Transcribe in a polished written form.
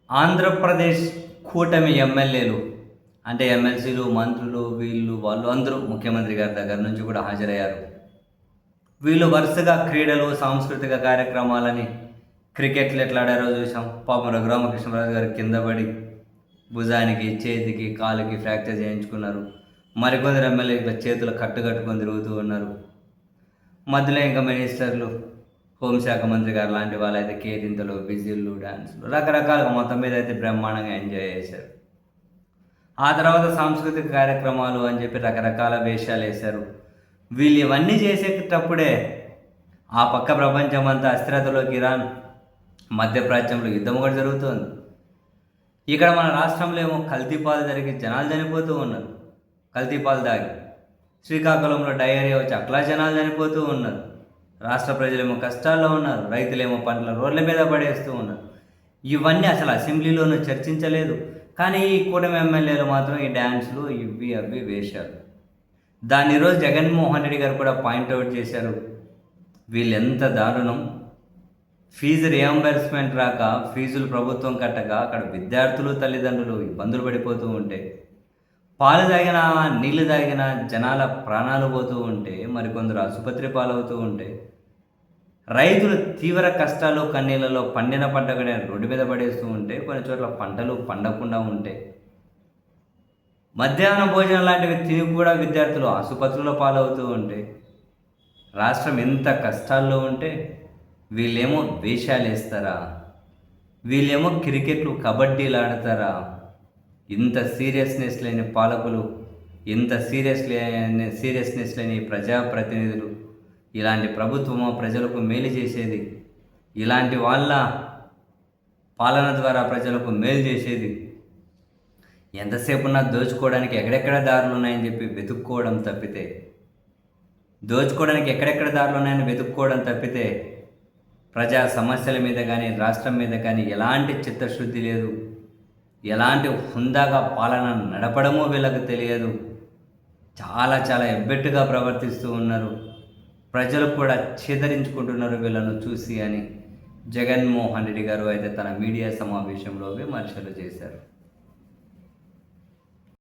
ఆంధ్రప్రదేశ్ కూటమి ఎమ్మెల్యేలు అంటే ఎమ్మెల్సీలు, మంత్రులు వీళ్ళు వాళ్ళు అందరూ ముఖ్యమంత్రి గారి దగ్గర నుంచి కూడా హాజరయ్యారు. వీళ్ళు వరుసగా క్రీడలు, సాంస్కృతిక కార్యక్రమాలని క్రికెట్లు ఎట్లా ఆడారో చూసాం. పాపం రఘురామకృష్ణరాజు గారు కింద పడి భుజానికి, చేతికి, కాలుకి ఫ్రాక్చర్ చేయించుకున్నారు. మరికొందరు ఎమ్మెల్యేల చేతులు కట్టుకొని తిరుగుతూ ఉన్నారు. మధ్యలో ఇంకా మినిస్టర్లు, హోంశాఖ మంత్రి గారు లాంటి వాళ్ళైతే కేరింతలు, విజిల్లు, డ్యాన్సులు రకరకాలుగా మొత్తం మీద అయితే బ్రహ్మాండంగా ఎంజాయ్ చేశారు. ఆ తర్వాత సాంస్కృతిక కార్యక్రమాలు అని చెప్పి రకరకాల వేషాలు వేశారు. వీళ్ళు ఇవన్నీ చేసేటప్పుడే ఆ పక్క ప్రపంచం అంతా అస్థిరతలోకి ఇరాన్ మధ్యప్రాచ్యంలో యుద్ధం కూడా జరుగుతుంది. ఇక్కడ మన రాష్ట్రంలో ఏమో కల్తీపాలు జరిగి జనాలు చనిపోతూ ఉన్నారు. కల్తీపాలు తాగి శ్రీకాకుళంలో డయేరియా వచ్చి అట్లా జనాలు చనిపోతూ ఉన్నారు. రాష్ట్ర ప్రజలేమో కష్టాల్లో ఉన్నారు. రైతులేమో పంటల రోడ్ల మీద పడేస్తూ ఉన్నారు. ఇవన్నీ అసలు అసెంబ్లీలోనూ చర్చించలేదు. కానీ ఈ కూటమి ఎమ్మెల్యేలు మాత్రం ఈ డ్యాన్సులు ఇవి అవి వేశారు. దాన్ని ఈరోజు జగన్మోహన్ రెడ్డి గారు కూడా పాయింట్అవుట్ చేశారు. వీళ్ళెంత దారుణం. ఫీజు రియంబర్స్మెంట్ రాక, ఫీజులు ప్రభుత్వం కట్టక అక్కడ విద్యార్థులు, తల్లిదండ్రులు ఇబ్బందులు పడిపోతూ ఉంటే, పాలు తాగినా నీళ్లు తాగినా జనాల ప్రాణాలు పోతూ ఉంటే, మరికొందరు ఆసుపత్రి పాలవుతూ ఉంటే, రైతులు తీవ్ర కష్టాలు కన్నీళ్ళలో పండిన పంట కూడా రోడ్డు మీద పడేస్తూ ఉంటే, కొన్ని చోట్ల పంటలు పండకుండా ఉంటే, మధ్యాహ్న భోజనం లాంటివి తిని కూడా విద్యార్థులు ఆసుపత్రుల్లో పాలవుతూ ఉంటే, రాష్ట్రం ఎంత కష్టాల్లో ఉంటే వీళ్ళేమో వేషాలు వేస్తారా, వీళ్ళేమో క్రికెట్లు కబడ్డీలు ఆడతారా? ఇంత సీరియస్నెస్ లేని పాలకులు, ఇంత సీరియస్నెస్ లేని ప్రజాప్రతినిధులు, ఇలాంటి ప్రభుత్వమో ప్రజలకు మేలు చేసేది, ఇలాంటి వాళ్ళ పాలన ద్వారా ప్రజలకు మేలు చేసేది ఎంతసేపు ఉన్నా దోచుకోవడానికి ఎక్కడెక్కడ దారులు ఉన్నాయని చెప్పి వెతుక్కోవడం తప్పితే, దోచుకోవడానికి ఎక్కడెక్కడ దారులు ఉన్నాయని వెతుక్కోవడం తప్పితే ప్రజా సమస్యల మీద కానీ రాష్ట్రం మీద కానీ ఎలాంటి చిత్తశుద్ధి లేదు. ఎలాంటి హుందాగా పాలన నడపడమో వీళ్ళకి తెలియదు. చాలా చాలా ఎబ్బెట్టుగా ప్రవర్తిస్తూ ఉన్నారు. ప్రజలు కూడా చేదరించుకుంటున్నారు వీళ్ళను చూసి అని జగన్మోహన్ రెడ్డి గారు అయితే తన మీడియా సమావేశంలో విమర్శలు చేశారు.